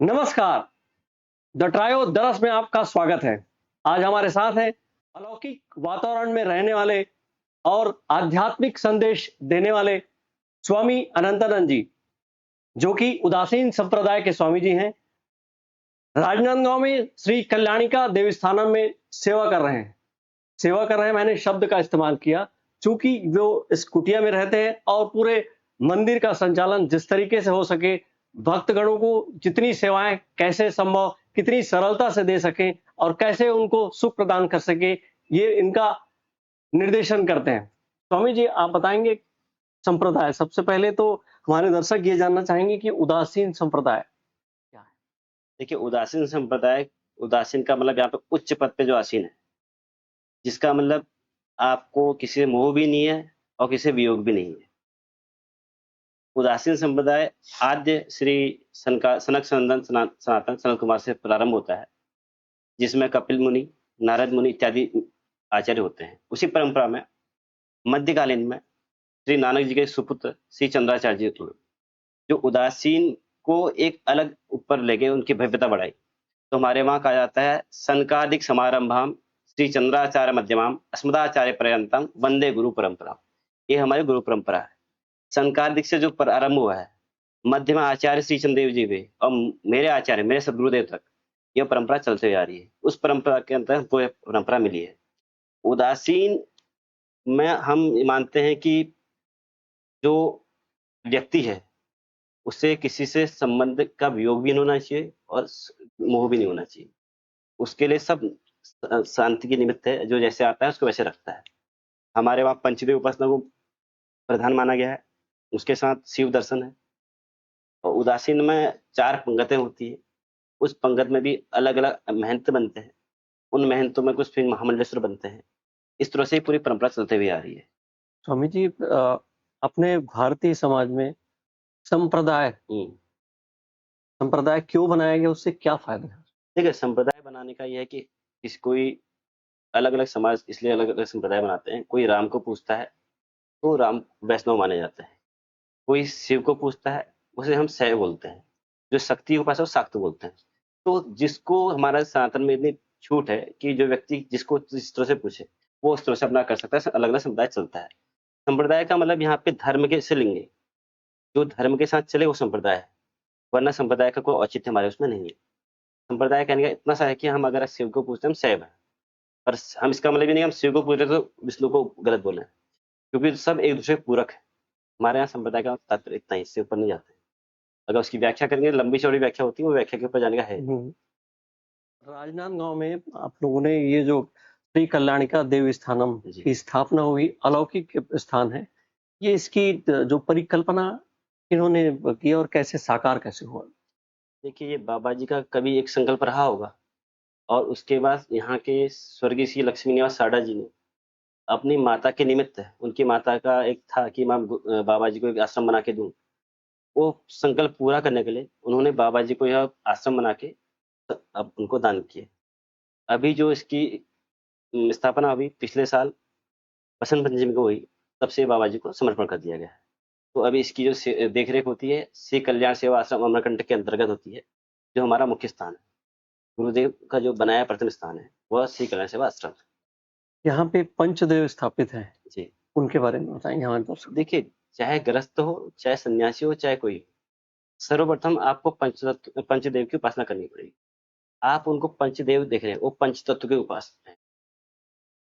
नमस्कार। The trio दरस में आपका स्वागत है। आज हमारे साथ हैं अलौकिक वातावरण में रहने वाले और आध्यात्मिक संदेश देने वाले स्वामी अनंतानंद जी, जो कि उदासीन संप्रदाय के स्वामी जी हैं। राजनांदगांव में श्री कल्याणिका देवस्थानम में सेवा कर रहे हैं। मैंने शब्द का इस्तेमाल किया चूंकि वो इस कुटिया में रहते हैं और पूरे मंदिर का संचालन जिस तरीके से हो सके, भक्तगणों को जितनी सेवाएं कैसे संभव, कितनी सरलता से दे सके और कैसे उनको सुख प्रदान कर सके, ये इनका निर्देशन करते हैं। स्वामी जी, आप बताएंगे संप्रदाय, सबसे पहले तो हमारे दर्शक ये जानना चाहेंगे कि उदासीन संप्रदाय क्या है? देखिए, उदासीन संप्रदाय, उदासीन का मतलब यहाँ पे उच्च पद पे जो आसीन है, जिसका मतलब आपको किसी से मोह भी नहीं है और किसी से वियोग भी नहीं है। उदासीन संप्रदाय आद्य श्री सनक सनातन सनत कुमार से प्रारंभ होता है, जिसमें कपिल मुनि, नारद मुनि इत्यादि आचार्य होते हैं। उसी परंपरा में मध्यकालीन में श्री नानक जी के सुपुत्र श्री चंद्राचार्य जी हुए, जो उदासीन को एक अलग ऊपर ले गए, उनकी भव्यता बढ़ाई। तो हमारे वहां कहा जाता है, सनकादिक समारंभाम श्री चंद्राचार्य मध्यमाम अस्मदाचार्य पर्यंतम वंदे गुरु परंपरा। ये हमारी गुरु परंपरा है। सनकादिक से जो प्रारंभ हुआ है, मध्य में आचार्य श्री चंद्रदेव जी हुए और मेरे आचार्य, मेरे सदगुरुदेव तक यह परंपरा चलते हुए आ रही है। उस परंपरा के अंतर्गत हमको यह परंपरा मिली है। उदासीन में हम मानते हैं कि जो व्यक्ति है, उससे किसी से संबंध का वियोग भी नहीं होना चाहिए और मोह भी नहीं होना चाहिए। उसके लिए सब शांति के निमित्त है, जो जैसे आता है उसको वैसे रखता है। हमारे वहाँ पंचदेव उपासना को प्रधान माना गया है, उसके साथ शिव दर्शन है। और उदासीन में 4 पंगतें होती है, उस पंगत में भी अलग अलग महंत बनते हैं, उन महंतों में कुछ फिर महामंडलेश्वर बनते हैं। इस तरह से पूरी परंपरा चलते हुए आ रही है। स्वामी जी, अपने भारतीय समाज में संप्रदाय संप्रदाय क्यों बनाया गया, उससे क्या फायदा है? देखिए, संप्रदाय बनाने का यह है कि कोई अलग अलग समाज इसलिए अलग अलग संप्रदाय बनाते हैं। कोई राम को पूजता है तो राम वैष्णव माने जाते हैं, कोई शिव को पूजता है उसे हम शैव बोलते हैं, जो शक्ति के पास है वो शाक्त बोलते हैं। तो जिसको हमारा सनातन में इतनी छूट है कि जो व्यक्ति जिसको जिस तरह से पूछे वो उस तरह से अपना कर सकता है। अलग अलग संप्रदाय चलता है। संप्रदाय का मतलब यहाँ पे धर्म के से लेंगे, जो धर्म के साथ चले वो संप्रदाय है, वरना संप्रदाय का कोई औचित्य हमारे उसमें नहीं है। संप्रदाय कहने का इतना सा है कि हम अगर शिव को पूछते हैं हम शैव है, पर हम इसका मतलब भी नहीं हम शिव को पूछ रहे तो विष्णु को गलत बोल रहे हैं, क्योंकि सब एक दूसरे के पूरक है। हमारे यहाँ संप्रदाय का तात्पर्य इतना ही, इससे ऊपर नहीं जाते। अगर उसकी व्याख्या करेंगे, लंबी चौड़ी व्याख्या होती है, वो व्याख्या के ऊपर जाने का है। राजनांदगांव में आप लोगों ने ये जो श्री कल्याणिका देवस्थानम की स्थापना हुई, अलौकिक स्थान है, ये इसकी जो परिकल्पना इन्होंने की और कैसे साकार कैसे हुआ? देखिए, ये बाबा जी का कभी एक संकल्प रहा होगा और उसके बाद यहाँ के स्वर्गीय श्री लक्ष्मी निवास साडा जी ने अपनी माता के निमित्त, उनकी माता का एक था कि मैं बाबा जी को एक आश्रम बना के दूं। वो संकल्प पूरा करने के लिए उन्होंने बाबा जी को यह आश्रम बना के अब उनको दान किए। अभी जो इसकी स्थापना अभी पिछले साल बसंत पंचमी को हुई, तब से बाबा जी को समर्पण कर दिया गया है। तो अभी इसकी जो देखरेख होती है, श्री कल्याण सेवा आश्रम अमरकंटक के अंतर्गत होती है, जो हमारा मुख्य स्थान है। गुरुदेव का जो बनाया प्रथम स्थान है वह श्री कल्याण सेवा आश्रम है। यहाँ पे पंचदेव स्थापित हैं जी, उनके बारे में बताएंगे हमारे दोस्तों। देखिए, चाहे गृहस्थ हो, चाहे सन्यासी हो, चाहे कोई, सर्वप्रथम आपको पंचदेव की उपासना करनी पड़ेगी। आप उनको पंचदेव देख रहे हैं, वो पंच तत्व के उपासक हैं।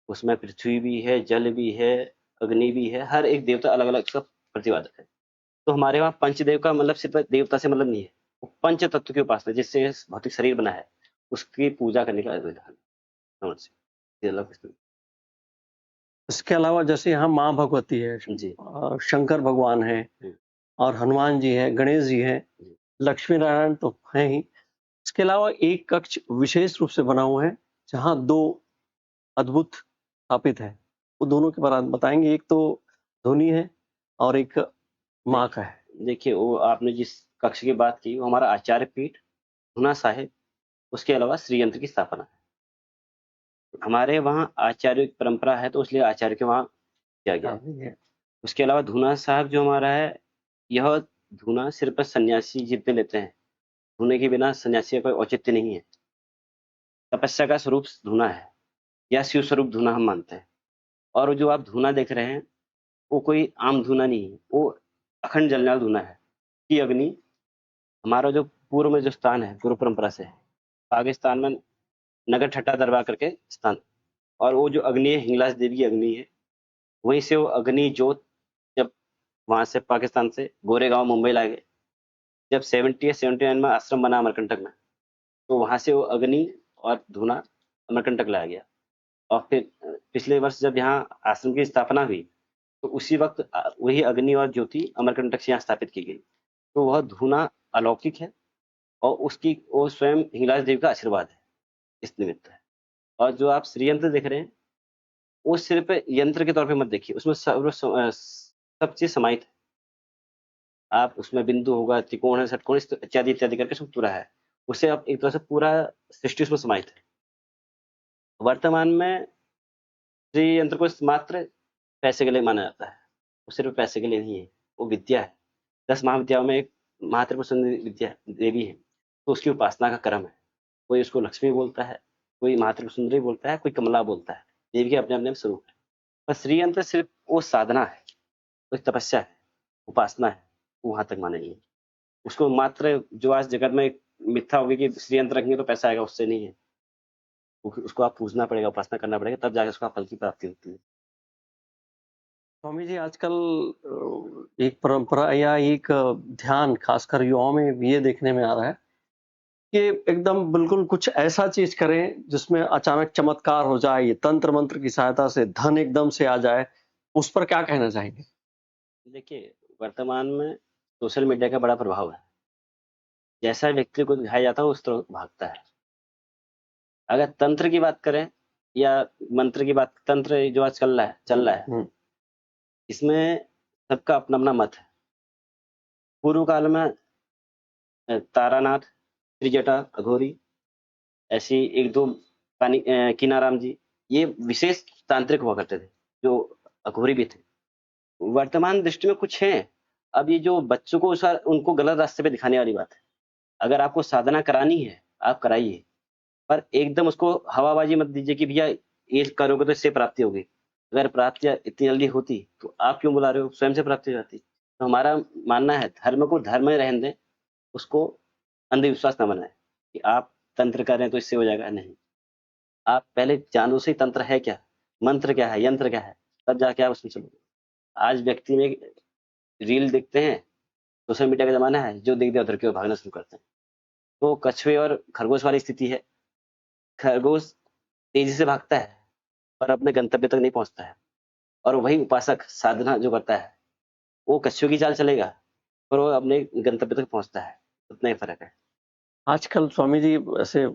उसमें पृथ्वी भी है, जल भी है, अग्नि भी है, हर एक देवता अलग अलग सब प्रतिपादक है। तो हमारे वहाँ पंचदेव का मतलब सिर्फ देवता से मतलब नहीं है, वो पंच तत्व की उपासना, जिससे भौतिक शरीर बना है उसकी पूजा करने का विधान है। इसके अलावा जैसे यहाँ माँ भगवती है, शंकर भगवान है और हनुमान जी है, गणेश जी है, लक्ष्मी नारायण तो है ही। इसके अलावा एक कक्ष विशेष रूप से बना हुआ है जहाँ 2 अद्भुत स्थापित है, वो दोनों के बारे में बताएंगे। एक तो धोनी है और एक माँ का है। देखिए, वो आपने जिस कक्ष की बात की वो हमारा आचार्य पीठ धुना साहिब, उसके अलावा श्री यंत्र की स्थापना है। हमारे वहाँ आचार्य परंपरा है तो इसलिए आचार्य के वहाँ किया गया है। उसके अलावा धुना साहब जो हमारा है, यह धुना सिर्फ सन्यासी जितने लेते हैं धुने के बिना सन्यासी का कोई औचित्य नहीं है। तपस्या का स्वरूप धुना है या शिव स्वरूप धुना हम मानते हैं। और जो आप धुना देख रहे हैं वो कोई आम धुना नहीं है, वो अखंड जलने वाला धुना है कि अग्नि। हमारा जो पूर्व में जो स्थान है पूर्व परंपरा से है, पाकिस्तान में नगर ठट्टा दरबार करके स्थान, और वो जो अग्नि है हिंगलाज देवी की अग्नि है। वहीं से वो अग्नि जोत जब वहां से पाकिस्तान से गोरेगांव मुंबई ला गए, जब 70 या 79 में आश्रम बना अमरकंटक में, तो वहां से वो अग्नि और धुना अमरकंटक लाया गया। और फिर पिछले वर्ष जब यहाँ आश्रम की स्थापना हुई तो उसी वक्त वही अग्नि और ज्योति अमरकंटक से यहाँ स्थापित की गई। तो वह धुना अलौकिक है और उसकी वो स्वयं हिंगलाज देवी का आशीर्वाद है, इस निमित्त है। और जो आप श्रीयंत्र देख रहे हैं वो सिर्फ यंत्र के तौर पे मत देखिए, उसमें सब चीज समाहित है। आप उसमें बिंदु होगा, त्रिकोण है, षटकोण इत्यादि इत्यादि करके सब पूरा है। उससे आप एक तरह से पूरा सृष्टि उसमें समाहित है। वर्तमान में श्री यंत्र को मात्र पैसे के लिए माना जाता है, वो सिर्फ पैसे के लिए नहीं है, वो विद्या है। 10 महाविद्याओं में एक महात्रिपुर सुंदरी विद्या देवी है, तो उसकी उपासना का क्रम है। कोई उसको लक्ष्मी बोलता है, कोई महात्रिपुर सुंदरी बोलता है, कोई कमला बोलता है। देवी के अपने अपने स्वरूप है। पर श्री यंत्र सिर्फ वो साधना है, वो एक तपस्या है, उपासना है, वो वहां तक मानेंगे। उसको मात्र जो आज जगत में मिथ्या होगी कि श्री यंत्र रखेंगे तो पैसा आएगा, उससे नहीं है। उसको आप पूजना पड़ेगा, उपासना करना पड़ेगा, तब जाके उसका फल की प्राप्ति होती है। स्वामी जी आजकल एक परंपरा या एक ध्यान खासकर युवाओं में ये देखने में आ रहा है कि एकदम बिल्कुल कुछ ऐसा चीज करें जिसमें अचानक चमत्कार हो जाए, ये तंत्र मंत्र की सहायता से धन एकदम से आ जाए। उस पर क्या कहना चाहेंगे? देखिए, वर्तमान में सोशल मीडिया का बड़ा प्रभाव है। जैसा व्यक्ति को दिखाया जाता है उस तरह भागता है। अगर तंत्र की बात करें या मंत्र की बात, तंत्र जो आज चल रहा है, इसमें सबका अपना अपना मत है। पूर्व काल में तारानाथ, त्रिजटा, अघोरी, ऐसी एक दो कीनाराम जी, ये विशेष तांत्रिक हुआ करते थे, जो अघोरी भी थे। वर्तमान दृष्टि में कुछ है। अब ये जो बच्चों को उनको गलत रास्ते पे दिखाने वाली बात है। अगर आपको साधना करानी है आप कराइए, पर एकदम उसको हवाबाजी मत दीजिए कि भैया ये करोगे तो इससे प्राप्ति होगी। अगर प्राप्ति इतनी जल्दी होती तो आप क्यों बुला रहे हो, स्वयं से प्राप्ति हो जाती। तो हमारा मानना है धर्म को धर्म में रहने दें, उसको अंधविश्वास न बनाए कि आप तंत्र कर रहे हैं तो इससे हो जाएगा। नहीं, आप पहले जानो से तंत्र है क्या, मंत्र क्या है, यंत्र क्या है, तब जाके आप उसमें चलोगे। आज व्यक्ति में रील देखते हैं, सोशल मीडिया का जमाना है, जो देख दिया उधर की ओर भागना शुरू करते हैं। तो कछुए और खरगोश वाली स्थिति है। खरगोश तेजी से भागता है पर अपने गंतव्य तक नहीं पहुंचता है, और वही उपासक साधना जो करता है वो कछुए की चाल चलेगा पर वो अपने गंतव्य तक पहुंचता है। उतना ही फर्क है। आजकल स्वामी जी ऐसे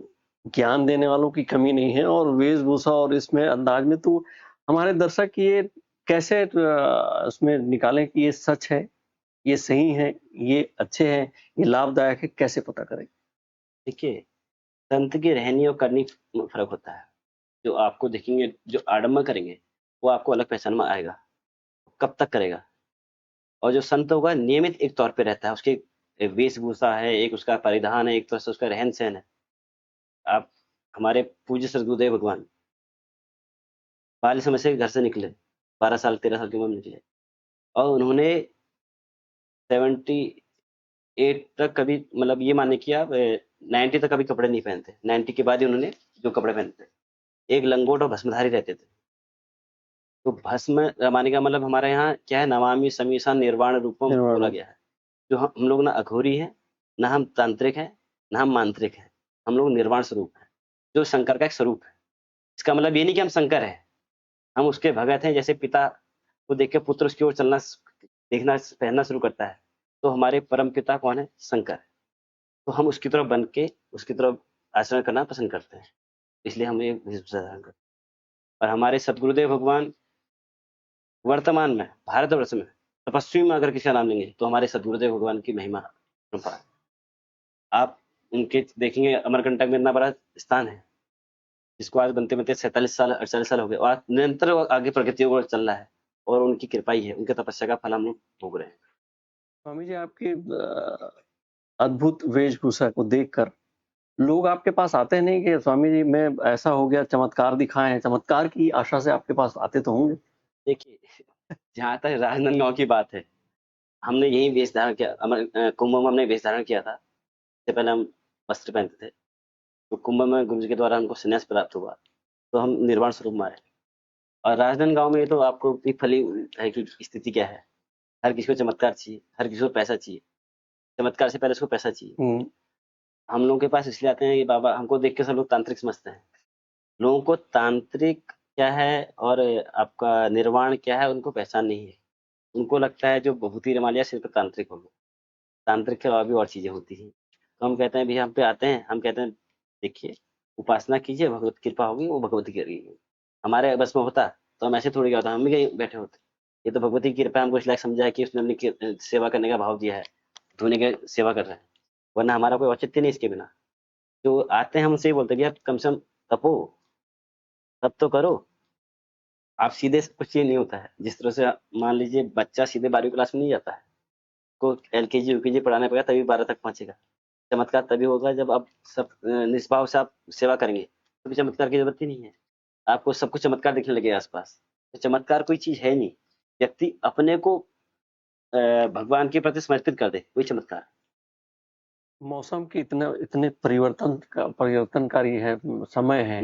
ज्ञान देने वालों की कमी नहीं है, और वेशभूषा और इसमें अंदाज में तो हमारे दर्शक ये कैसे उसमें निकालें कि ये सच है, ये सही है, ये अच्छे हैं, ये लाभदायक है, कैसे पता करें? देखिए, संत की रहनी और करनी में फर्क होता है। जो आपको देखेंगे, जो आडम्बर करेंगे, वो आपको अलग पहचान में आएगा। कब तक करेगा? और जो संत होगा नियमित एक तौर पे रहता है, उसकी एक वेशभूषा है, एक उसका परिधान है, एक तरह से उसका रहन सहन है। आप हमारे पूज्य सदगुरुदेव भगवान बाल्य समय से घर से निकले, 12 साल 13 साल की उम्र में निकले, और उन्होंने 78 तक कभी, मतलब ये माने कि आप 90 तक कभी कपड़े नहीं पहनते। 90 के बाद ही उन्होंने जो कपड़े पहनते, एक लंगोट और भस्मधारी रहते थे। तो भस्म माने का मतलब हमारे यहाँ क्या है, नमामि समीसा निर्वाण रूपम बोला गया है। जो हम लोग ना अघोरी है, ना हम तांत्रिक है, ना हम मांत्रिक है, हम लोग निर्वाण स्वरूप है, जो शंकर का एक स्वरूप है। इसका मतलब ये नहीं कि हम शंकर है, हम उसके भगत हैं। जैसे पिता को देख के पुत्र उसकी ओर चलना, देखना, पहनना शुरू करता है, तो हमारे परम पिता कौन है? शंकर है। तो हम उसकी तरफ बन के उसकी तरफ आचरण करना पसंद करते हैं, इसलिए हम ये वेशभूषा धारण करते हैं। और हमारे सदगुरुदेव भगवान वर्तमान में भारतवर्ष में तपस्वी में अगर किसी का नाम लेंगे तो हमारे सदगुरुदेव भगवान की महिमा परंपरा। आप उनके देखेंगे अमरकंटक में इतना बड़ा स्थान है, जिसको आज बनते बनते 47 साल 48 साल हो गए, और आज निरंतर आगे प्रगति को चल रहा है, और उनकी कृपा ही है, उनके तपस्या का फल हम लोग भोग रहे हैं। स्वामी जी आपकी अद्भुत वेशभूषा को देखकर लोग आपके पास आते नहीं कि स्वामी जी मैं ऐसा हो गया, चमत्कार दिखाएं? चमत्कार की आशा से आपके पास आते तो होंगे। देखिए, जहाँ तक राजनांदगांव की बात है, हमने यही वेश धारण किया, कुंभ में हमने वेश धारण किया था। इससे पहले हम वस्त्र पहनते थे, तो कुंभ में गुरु जी के द्वारा हमको संन्यास प्राप्त हुआ, तो हम निर्वाण स्वरूप में आए। और राजनांदगांव में तो आपको भी फली है कि स्थिति क्या है। हर किसी को चमत्कार चाहिए, हर किसी को पैसा चाहिए। चमत्कार से पहले उसको पैसा चाहिए। हम लोगों के पास इसलिए आते हैं कि बाबा हमको देख के सब लोग तांत्रिक समझते हैं। लोगों को तांत्रिक क्या है और आपका निर्वाण क्या है उनको पहचान नहीं है। उनको लगता है जो विभूति रमा लिया सिर्फ तांत्रिक हो गया। तांत्रिक के अलावा भी और चीजें होती हैं। तो हम कहते हैं भैया हम पे आते हैं, हम कहते हैं देखिए उपासना कीजिए, भगवत कृपा होगी, वो भगवती करेगी। हमारे बस में होता तो हम ऐसे थोड़ी क्या होता, हम भी कहीं बैठे होते। ये तो भगवती की कृपा है, हमको इस लायक समझा है कि उसने अपनी सेवा करने का भाव दिया है, धोने के सेवा कर रहे हैं, वरना हमारा कोई औचित्य नहीं इसके बिना। जो आते हैं हमसे ही बोलते हैं भैया कम से कम तपो, तब तो करो। आप सीधे से कुछ ये नहीं होता है। जिस तरह से मान लीजिए बच्चा सीधे 12वीं क्लास में नहीं जाता है, को एलकेजी यूकेजी पढ़ाने पड़ेगा तभी 12 तक पहुंचेगा। चमत्कार तभी होगा जब आप सब निष्भाव से आप सेवा करेंगे, तभी चमत्कार की जरूरत ही नहीं है। आपको सब कुछ चमत्कार दिखने लगे आसपास। तो चमत्कार कोई चीज है नहीं। व्यक्ति अपने को भगवान के प्रति समर्पित कर दे, वही चमत्कार है। मौसम के इतने इतने परिवर्तनकारी है, समय है,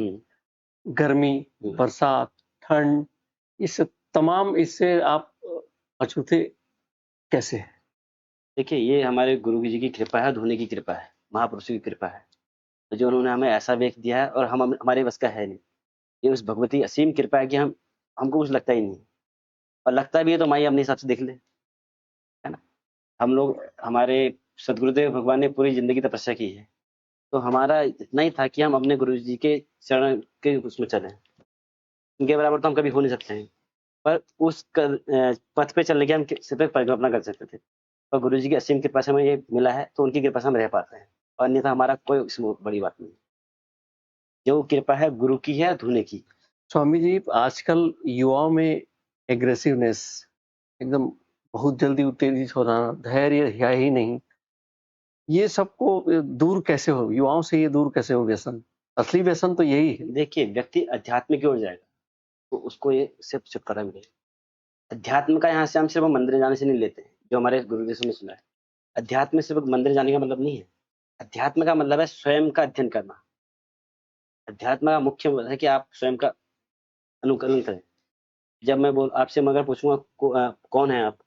गर्मी, बरसात, ठंड, इस तमाम इससे आप अछूते कैसे हैं? देखिए ये हमारे गुरु जी की कृपा है, धोने की कृपा है, महापुरुषों की कृपा है, तो जो उन्होंने हमें ऐसा वेख दिया है और हम हमारे बस का है नहीं। ये उस भगवती असीम कृपा है कि हमको कुछ लगता ही नहीं, और लगता भी है तो माई अपने हिसाब से देख ले, है ना। हम लोग हमारे सदगुरुदेव भगवान ने पूरी जिंदगी तपस्या की है, तो हमारा इतना ही था कि हम अपने गुरु जी के चरण के उसमें चले। उनके बराबर तो हम कभी हो नहीं सकते हैं, पर पथ पे चलने की हम सिर्फ परिकल्पना कर सकते थे। और गुरु जी की असीम कृपा से हमें ये मिला है, तो उनकी कृपा से हम रह पाते हैं, और अन्यथा हमारा कोई इसमें बड़ी बात नहीं। जो कृपा है गुरु की है, धुने की। स्वामी जी आजकल युवाओं में एग्रेसिवनेस एकदम बहुत जल्दी उत्तेजित हो जाना, धैर्य है ही नहीं, ये सबको दूर कैसे हो, युवाओं से ये दूर कैसे हो व्यसन? असली व्यसन तो यही है। देखिए व्यक्ति अध्यात्म की ओर जाएगा तो उसको ये सिर्फ छुटकारा मिलेगा। अध्यात्म का यहाँ से हम सिर्फ मंदिर जाने से नहीं लेते हैं, जो हमारे गुरुदेव ने सुना है। अध्यात्म सिर्फ मंदिर जाने का मतलब नहीं है। अध्यात्म का मतलब है स्वयं का अध्ययन करना। अध्यात्म का मुख्य मतलब है कि आप स्वयं का अनुकरण करें। जब मैं आपसे मगर पूछूंगा कौन है आप,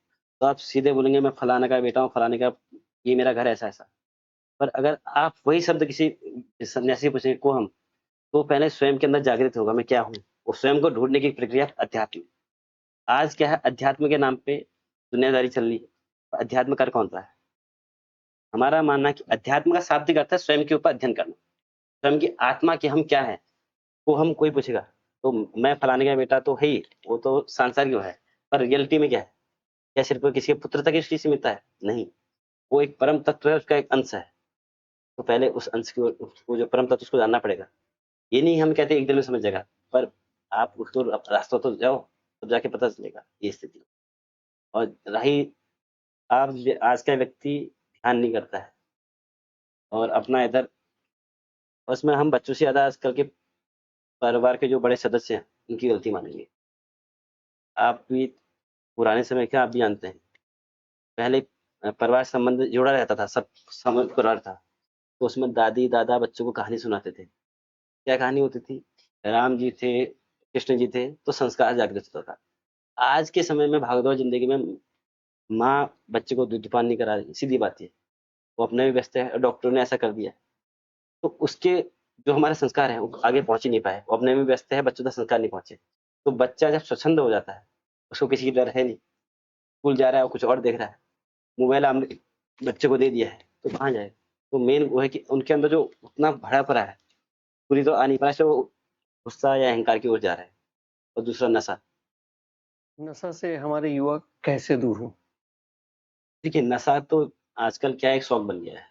तो आप सीधे बोलेंगे मैं फलाने का बेटा हूँ, फलाने का, ये मेरा घर ऐसा ऐसा। पर अगर आप वही शब्द किसी सन्यासी पूछेंगे को हम, तो पहले स्वयं के अंदर जागृत होगा मैं क्या हूँ। वो स्वयं को ढूंढने की प्रक्रिया अध्यात्म। आज क्या है, अध्यात्म के नाम पे दुनियादारी चल रही है। अध्यात्म कर कौन सा है? हमारा मानना है कि अध्यात्म का शाब्दिक अर्थ है स्वयं के ऊपर अध्ययन करना। स्वयं की आत्मा के हम क्या है, वो हम कोई पूछेगा तो मैं फलाने का बेटा तो है ही, वो तो सांसारिक है। पर रियलिटी में क्या है? क्या सिर्फ किसी के पुत्र तक इसकी सीमित है? नहीं, वो एक परम तत्व है, उसका एक अंश है। तो पहले उस अंश की उसको जो परम तत्व उसको जानना पड़ेगा। ये नहीं हम कहते एक दिन में समझ जाएगा, पर आप उसको रास्ता तो जाओ, तब जाके पता चलेगा ये स्थिति। और रही आप आज का व्यक्ति ध्यान नहीं करता है और अपना इधर, उसमें हम बच्चों से ज्यादा आजकल के परिवार के जो बड़े सदस्य हैं उनकी गलती मानेंगे। आप भी पुराने समय के आप भी जानते हैं, पहले परिवार संबंध जुड़ा रहता था, सब समझ परिवार था, तो उसमें दादी दादा बच्चों को कहानी सुनाते थे। क्या कहानी होती थी? राम जी थे, कृष्ण जी थे, तो संस्कार जागृत होता था। आज के समय में भागदौड़ जिंदगी में माँ बच्चे को दूध पान नहीं करा रही, सीधी बात है। वो अपने भी व्यस्त है और डॉक्टर ने ऐसा कर दिया, तो उसके जो हमारे संस्कार हैं वो आगे पहुंच ही नहीं पाए। वो अपने में व्यस्त है, बच्चों तक संस्कार नहीं पहुंचे। तो बच्चा जब स्वच्छंद हो जाता है, उसको किसी की डर है नहीं, स्कूल जा रहा है वो कुछ और देख रहा है, मोबाइल हमने बच्चे को दे दिया है, तो कहाँ जाए? तो मेन वो है कि उनके अंदर जो उतना भरा पड़ा है, पूरी तो आ नहीं पा रहा, वो गुस्सा या अहंकार की ओर जा रहा है। और दूसरा नशा। नशा से हमारे युवा कैसे दूर हो? देखिए नशा तो आजकल क्या एक शौक बन गया है।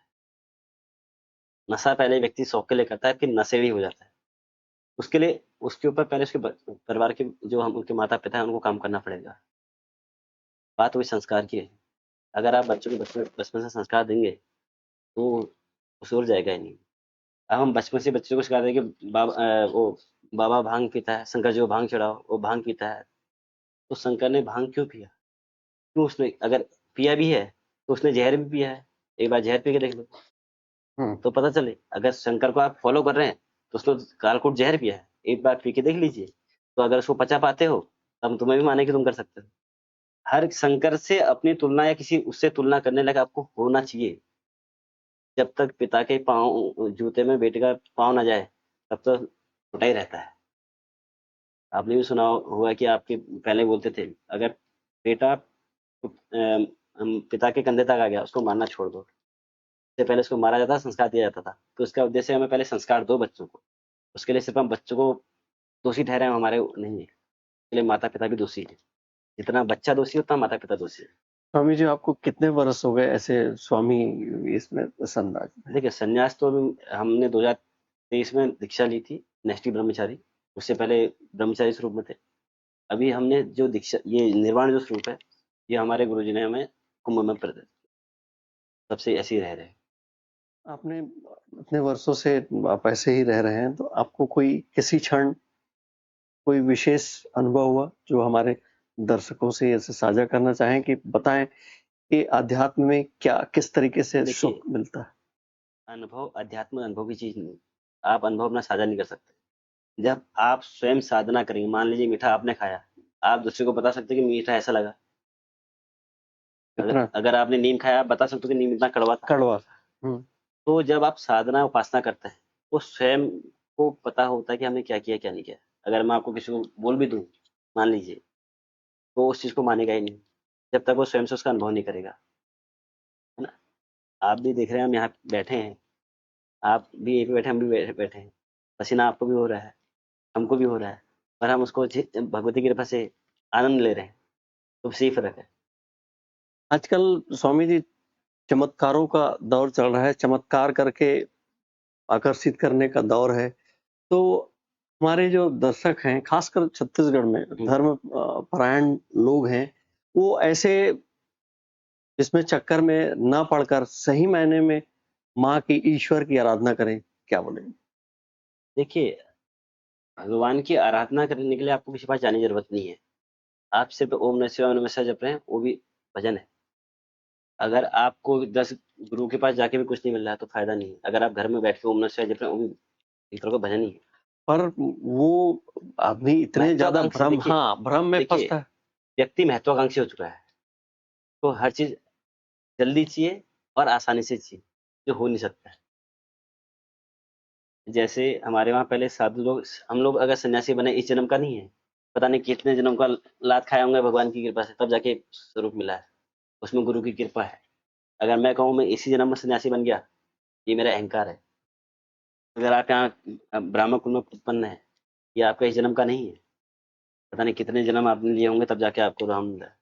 नशा पहले व्यक्ति शौक के लिए करता है, फिर नशेड़ी हो जाता है। उसके लिए उसके ऊपर पहले उसके परिवार के जो हम उनके माता पिता हैं उनको काम करना पड़ेगा। बात वही संस्कार की है। अगर आप बच्चों को बचपन से संस्कार देंगे, तो वो सुधर जाएगा ही नहीं। अब हम बचपन से बच्चों को सिखाते हैं कि वो बाबा भांग पीता है, शंकर जी को भांग चढ़ाओ, वो भांग पीता है। तो शंकर ने भांग क्यों पिया? क्यों उसने अगर पिया भी है तो उसने जहर भी पिया है। एक बार जहर पी के देख लो हम्म। तो पता चले। अगर शंकर को आप फॉलो कर रहे हैं तो उसने कालकूट जहर पिया है, एक बार पी के देख लीजिए। तो अगर उसको पचा पाते हो तब तुम्हें भी माने कि तुम कर सकते हो। हर शंकर से अपनी तुलना या किसी उससे तुलना करने लगा आपको होना चाहिए। जब तक पिता के पाँव जूते में बेटे का पाँव ना जाए तब तक छोटा ही रहता है। आपने भी सुना हुआ कि आपके पहले बोलते थे अगर बेटा पिता के कंधे तक आ गया उसको मारना छोड़ दो। इससे पहले उसको मारा जाता, संस्कार दिया जाता था। तो इसका उद्देश्य है हमें पहले संस्कार दो बच्चों को। उसके लिए सिर्फ हम बच्चों को दोषी ठहराएं हमारे नहीं है। इसके लिए माता पिता भी दोषी है। जितना बच्चा दोषी उतना माता पिता दोषी है। स्वामी जी, आपको कितने वर्ष हो गए ऐसे स्वामी इसमें संराज में? देखिए संन्यास तो हमने 2023 में दीक्षा ली थी, नेष्टि ब्रह्मचारी। उससे पहले ब्रह्मचारी स्वरूप में थे। अभी हमने जो दीक्षा, ये निर्वाण जो स्वरूप है, ये हमारे गुरुजी ने हमें कुंभ में प्रदर्शित, तब से ऐसे ही रह रहे हैं। आपने इतने वर्षों से आप ऐसे ही रह रहे हैं, तो आपको कोई किसी क्षण कोई विशेष अनुभव हुआ जो हमारे दर्शकों से ऐसे साझा करना चाहें कि बताएं कि अध्यात्म में क्या किस तरीके से देखिए सुख मिलता है? अनुभव, अध्यात्म अनुभव की चीज नहीं। आप अनुभव अपना साझा नहीं कर सकते। जब आप स्वयं साधना करेंगे, मान लीजिए मीठा आपने खाया, आप दूसरे को बता सकते हैं कि मीठा ऐसा लगा। अगर इतना अगर आपने नीम खाया, आप बता सकते हो कि नीम इतना कड़वा था। कड़वा। तो जब आप साधना उपासना करते हैं वो स्वयं को पता होता है कि हमने क्या किया क्या नहीं किया। अगर मैं आपको किसी को बोल भी दूं, मान लीजिए, तो उस चीज को मानेगा ही नहीं जब तक वो स्वयं से उसका अनुभव नहीं करेगा, है ना। आप भी देख रहे हैं, हम यहाँ बैठे हैं, आप भी यहीं पे बैठे, हम भी बैठे हैं। पसीना आपको भी हो रहा है, हमको भी हो रहा है, पर हम उसको भगवती की कृपा से आनंद ले रहे हैं। तो बस यही फर्क है। आजकल स्वामी जी चमत्कारों का दौर चल रहा है, चमत्कार करके आकर्षित करने का दौर है। तो हमारे जो दर्शक हैं, खासकर छत्तीसगढ़ में धर्म परायण लोग हैं, वो ऐसे इसमें चक्कर में ना पड़कर सही मायने में माँ की, ईश्वर की आराधना करें, क्या बोलेंगे? देखिए भगवान की आराधना करने के लिए आपको किसी के पास जाने की जरूरत नहीं है। आप सिर्फ ओम नमः शिवाय, ओम नमः शिवाय जप रहे हैं, वो भी भजन है। अगर आपको 10 गुरु के पास जाके भी कुछ नहीं मिल रहा है तो फायदा नहीं है। अगर आप घर में बैठ के ओम नमः शिवाय जप रहे हैं, वो भी एक तरह का भजन ही है। पर वो आदमी इतने ज्यादा महत्वाकांक्षी, भ्रम, देखिए हाँ, भ्रम में देखिए फंसता है। व्यक्ति महत्वाकांक्षी हो चुका है। तो हर चीज जल्दी चाहिए और आसानी से चाहिए, जो हो नहीं सकता है। जैसे हमारे वहाँ पहले साधु लोग, हम लोग अगर सन्यासी बने इस जन्म का नहीं है, पता नहीं कितने जन्म का लात खाए होंगे भगवान की कृपा से, तब जाके स्वरूप मिला है। उसमें गुरु की कृपा है। अगर मैं कहूँ मैं इसी जन्म में सन्यासी बन गया, ये मेरा अहंकार है। अगर आप यहाँ ब्राह्मण कुल में उत्पन्न है, ये आपका इस जन्म का नहीं है। पता नहीं कितने जन्म आपने लिए होंगे तब जाके आपको राम मिला है।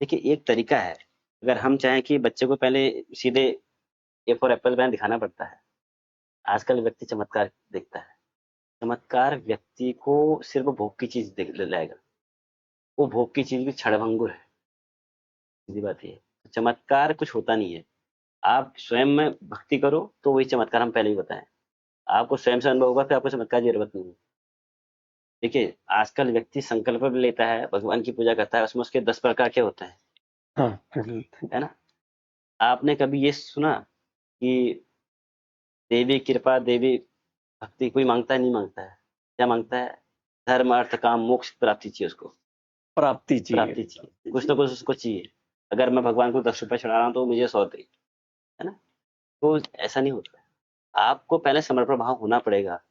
देखिए एक तरीका है। अगर हम चाहें कि बच्चे को पहले सीधे ए फॉर एप्पल में दिखाना पड़ता है। आजकल व्यक्ति चमत्कार देखता है। चमत्कार व्यक्ति को सिर्फ भोग की चीज लाएगा। वो भोग की चीज भी क्षणभंगुर है। सीधी बात ये है। चमत्कार कुछ होता नहीं है। आप स्वयं में भक्ति करो तो वही चमत्कार हम पहले ही बताएं। आपको स्वयं से अनुभव होगा फिर आपको चमत्कार की जरूरत नहीं है। देखिए आजकल व्यक्ति संकल्प भी लेता है, भगवान की पूजा करता है, उसमें उसके 10 प्रकार के होते हैं, हाँ, है ना। आपने कभी ये सुना कि देवी कृपा, देवी भक्ति कोई मांगता है? नहीं मांगता है। क्या मांगता है? धर्म अर्थ काम मोक्ष प्राप्ति चाहिए उसको। प्राप्ति चाहिए। प्राप्ति चाहिए, कुछ ना कुछ उसको चाहिए। अगर मैं भगवान को 10 रुपए चढ़ा रहा हूँ तो मुझे 100 दे, है ना। तो ऐसा नहीं होता है। आपको पहले समर्पण भाव होना पड़ेगा,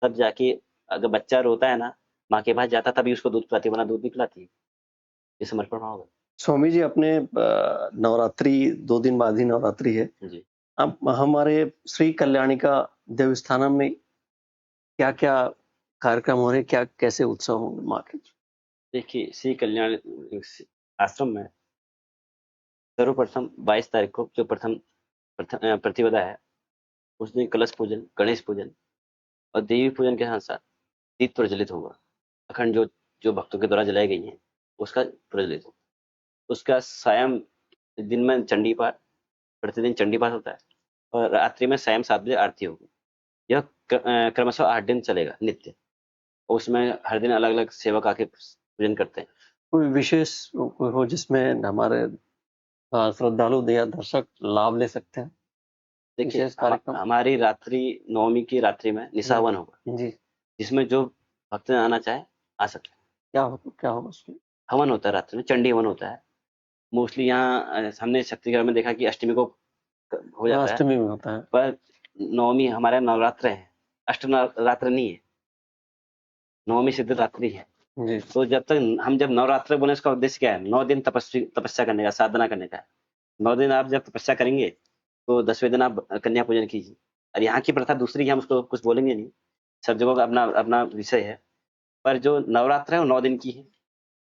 तब जाके। अगर बच्चा रोता है ना, माँ के पास जाता तभी उसको दूध पिलाती है, वरना दूध नहीं पिलाती है। ये समर्पण भाव है। स्वामी जी, अपने नवरात्रि 2 दिन बाद ही नवरात्रि है। जी अब हमारे श्री कल्याणिका देवस्थानम में क्या-क्या कार्यक्रम हो रहे हैं? क्या कैसे उत्सव होंगे माँ के? देखिए श्री कल्याण आश्रम में सर्वप्रथम 22 तारीख को जो प्रतिपदा है, उस दिन कलश पूजन, गणेश पूजन और देवी पूजन के साथ साथ दीप प्रज्वलित होगा। अखंड ज्योत जो भक्तों के द्वारा जलाई गई है उसका प्रज्वलित होगा। उसका सायं दिन में चंडी पाठ, प्रतिदिन चंडी पाठ होता है। और रात्रि में सायं 7 बजे आरती होगी। यह क्रमशः 8 दिन चलेगा नित्य। उसमें हर दिन अलग अलग सेवक आके पूजन करते हैं। कोई विशेष कोई हो जिसमें हमारे श्रद्धालु या दर्शक लाभ ले सकते हैं? देखिए विशेष कार्यक्रम? हमारी रात्रि नवमी की रात्रि में निशावन होगा, जी। जिसमें जो भक्त आना चाहे आ सकते हैं। क्या होगा उसमें? हवन होता है रात्रि में, चंडी हवन होता है। मोस्टली यहाँ हमने शक्तिगढ़ में देखा कि अष्टमी को हो जाता है, अष्टमी में होता है। पर नवमी हमारे नवरात्र है, अष्टरात्र नहीं है, नवमी सिद्ध रात्रि है। जी। तो जब नवरात्र बोले, उसका उद्देश्य क्या है? 9 दिन तपस्या करने का, साधना करने का है। 9 दिन आप जब तपस्या करेंगे तो 10वें दिन आप कन्या पूजन कीजिए। और यहाँ की प्रथा दूसरी है, हम उसको कुछ बोलेंगे नहीं, सब जगह का अपना अपना विषय है। पर जो नवरात्र है वो 9 दिन की है।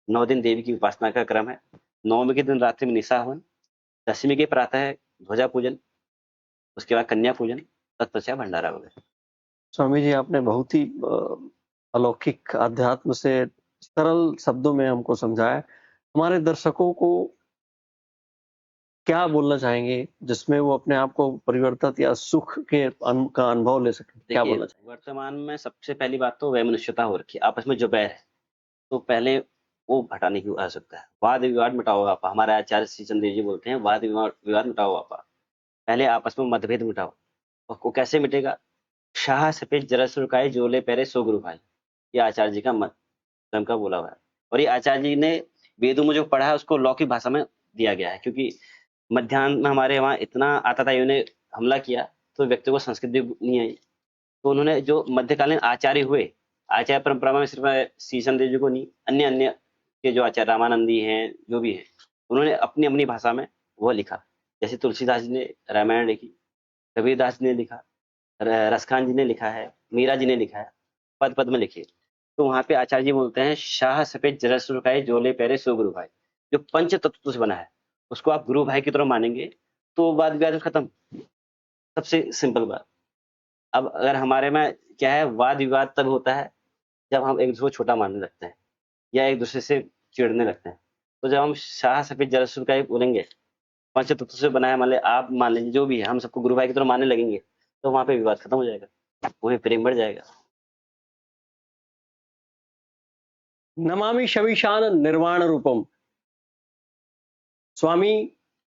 9 दिन देवी की उपासना का क्रम है। नवमी के दिन रात्रि में निशा हवन, दशमी के प्रातः है ध्वजा पूजन, उसके बाद कन्या पूजन, तत्पश्चात भंडारा वगैरह। स्वामी जी, आपने बहुत ही अलौकिक अध्यात्म से सरल शब्दों में हमको समझाया। हमारे दर्शकों को क्या बोलना चाहेंगे जिसमें वो अपने आप को परिवर्तित या सुख के का अनुभव ले सके? क्या बोलना चाहेंगे? वर्तमान में सबसे पहली बात तो वैमनस्यता हो रखी है, आपस में जो बैर है, तो पहले वो हटाने की आवश्यकता है। वाद विवाद मिटाओ आपा, हमारे आचार्य श्री चंद्र जी बोलते हैं, वाद विवाद मिटाओ आपा। पहले आपस में मतभेद मिटाओ। और वो कैसे मिटेगा? शाह सफेद जरस रुकाए, जोले पहरे सो गुरु भाई। ये आचार्य जी का मत स्वयं का बोला हुआ है। और ये आचार्य जी ने वेदों में जो पढ़ा है उसको लौकिक भाषा में दिया गया है, क्योंकि मध्यान्ह में हमारे वहाँ इतना आता था, इन्होंने हमला किया तो व्यक्ति को संस्कृत भी नहीं आई। तो उन्होंने जो मध्यकालीन आचार्य हुए, आचार्य परंपरा में सिर्फ श्री चंद्र जी को नहीं, अन्य अन्य के जो आचार्य रामानंदी हैं, जो भी है, उन्होंने अपनी अपनी भाषा में वो लिखा। जैसे तुलसीदास जी ने रामायण लिखी, कबीरदास जी ने लिखा, रसखान जी ने लिखा है, मीरा जी ने लिखा है, पद पद में लिखे। तो वहां पे आचार्य जी बोलते हैं, शाह सफेद जरस रुकाए, जोले पहरे सो गुरु भाई। जो पंच तत्व से बना है उसको आप गुरु भाई की तरह मानेंगे तो वाद विवाद खत्म। सबसे सिंपल बात। अब अगर हमारे में क्या है, वाद विवाद तब होता है जब हम एक दूसरे को छोटा मानने लगते हैं या एक दूसरे से चिढ़ने लगते हैं। तो जब हम शाह सफेद जरस रुकाए बोलेंगे, पंच तत्व से बनाया, मान लीजिए आप मान लीजिए जो भी है, हम सबको गुरु भाई की तरह मानने लगेंगे, तो वहां पे विवाद खत्म हो जाएगा, वही प्रेम बढ़ जाएगा। नमामि शविशान निर्वाण रूपम, स्वामी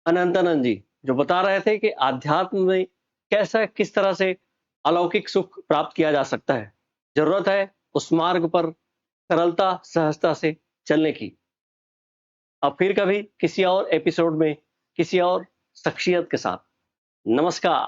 अनंतानंद जी जो बता रहे थे कि आध्यात्म में किस तरह से अलौकिक सुख प्राप्त किया जा सकता है। जरूरत है उस मार्ग पर सरलता सहजता से चलने की। अब फिर कभी किसी और एपिसोड में किसी और शख्सियत के साथ। नमस्कार।